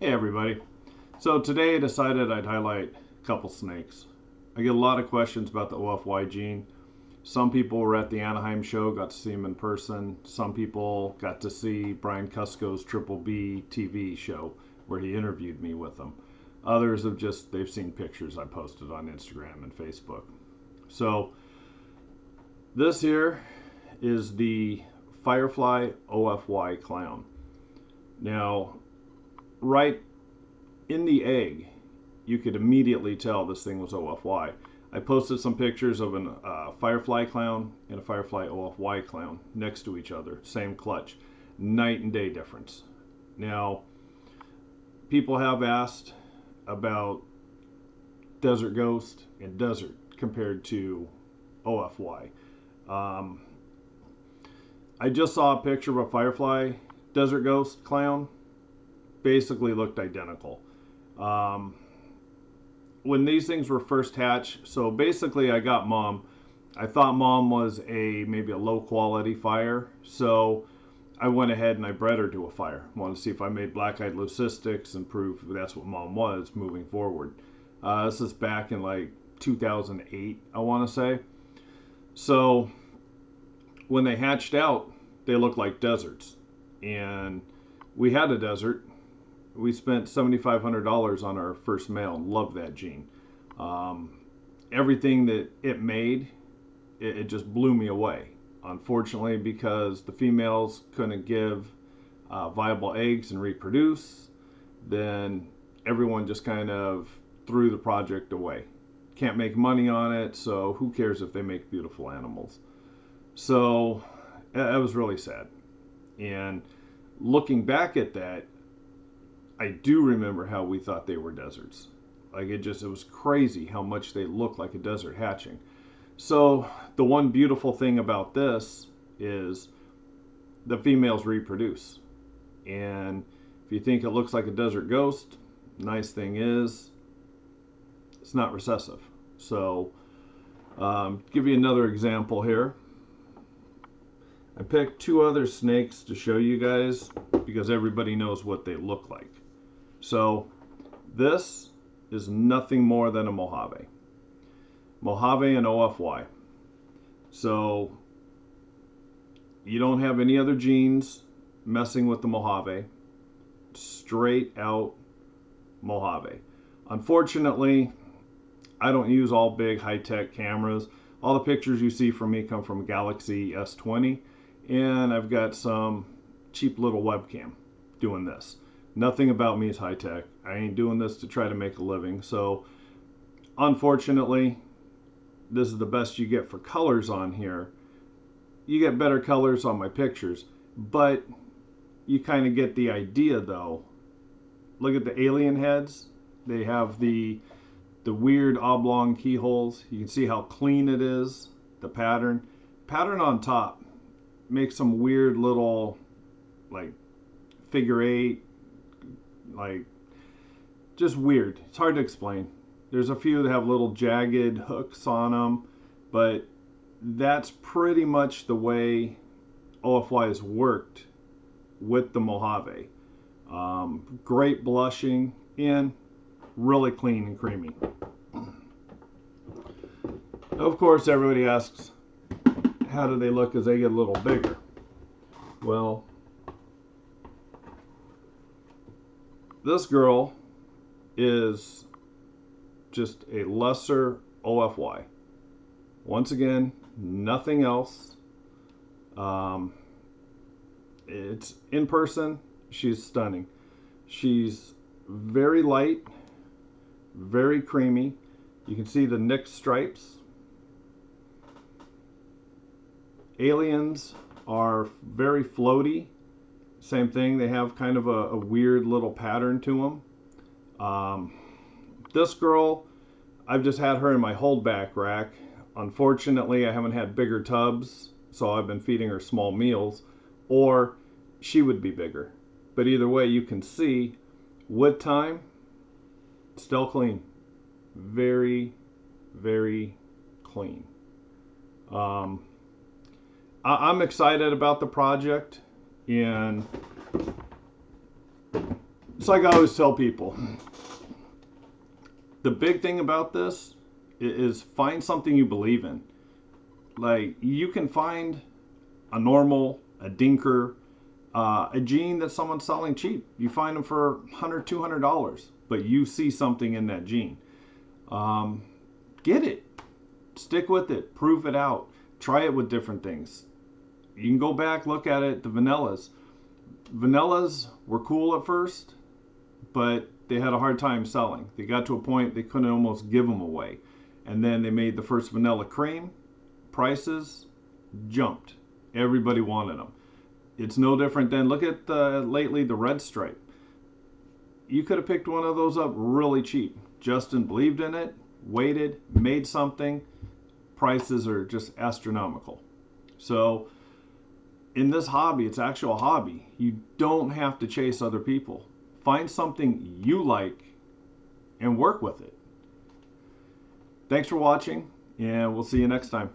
Hey everybody. So today I decided I'd highlight a couple snakes. I get a lot of questions about the OFY gene. Some people were at the Anaheim show, got to see him in person. Some people got to see Brian Cusco's Triple B TV show where he interviewed me with them. Others they've seen pictures I posted on Instagram and Facebook. So this here is the Firefly OFY clown. Now, right in the egg, you could immediately tell this thing was OFY. I posted some pictures of a Firefly clown and a Firefly OFY clown next to each other, same clutch. Night and day difference. Now, people have asked about Desert Ghost and Desert compared to OFY. I just saw a picture of a Firefly Desert Ghost clown. Basically looked identical. When these things were first hatched, so basically I got Mom. I thought Mom was maybe a low quality fire, so I went ahead and I bred her to a fire. Wanted to see if I made black-eyed leucistics and prove that's what Mom was moving forward. This is back in like 2008, I want to say. So when they hatched out, they looked like deserts, and we had a desert. We spent $7,500 on our first male and loved that gene. Everything that it made, it just blew me away. Unfortunately, because the females couldn't give viable eggs and reproduce, then everyone just kind of threw the project away. Can't make money on it, so who cares if they make beautiful animals? So that was really sad. And looking back at that, I do remember how we thought they were deserts. Like it was crazy how much they looked like a desert hatching. So the one beautiful thing about this is the females reproduce. And if you think it looks like a desert ghost, nice thing is it's not recessive. So give you another example here. I picked two other snakes to show you guys because everybody knows what they look like. So this is nothing more than a Mojave. Mojave and OFY. So you don't have any other genes messing with the Mojave. Straight out Mojave. Unfortunately, I don't use all big high-tech cameras. All the pictures you see from me come from Galaxy S20, and I've got some cheap little webcam doing this. Nothing about me is high tech. I ain't doing this to try to make a living. So unfortunately, this is the best you get for colors on here. You get better colors on my pictures, but you kind of get the idea though. Look at the alien heads. They have the weird oblong keyholes. You can see how clean it is. The pattern on top makes some weird little like figure eight, like just weird. It's hard to explain. There's a few that have little jagged hooks on them, but that's pretty much the way OFY has worked with the Mojave. Great blushing and really clean and creamy. Of course, everybody asks, how do they look as they get a little bigger? Well, this girl is just a lesser OFY. Once again, nothing else. It's in person, she's stunning. She's very light, very creamy. You can see the nick stripes. Aliens are very floaty. Same thing, they have kind of a weird little pattern to them. This girl, I've just had her in my holdback rack. Unfortunately, I haven't had bigger tubs, so I've been feeding her small meals, or she would be bigger. But either way, you can see with time, still clean. Very, very clean. I'm excited about the project, and It's like I always tell people, the big thing about this is find something you believe in. Like, you can find a normal, a dinker, a gene that someone's selling cheap. You find them for $100, $200, but you see something in that gene. Get it. Stick with it. Prove it out. Try it with different things. You can go back, look at it, the vanillas. Vanillas were cool at first, but they had a hard time selling. They got to a point they couldn't almost give them away. And then they made the first vanilla cream. Prices jumped. Everybody wanted them. It's no different than, look at lately the red stripe. You could have picked one of those up really cheap. Justin believed in it, waited, made something. Prices are just astronomical. So in this hobby, it's actually a hobby. You don't have to chase other people. Find something you like and work with it. Thanks for watching, and we'll see you next time.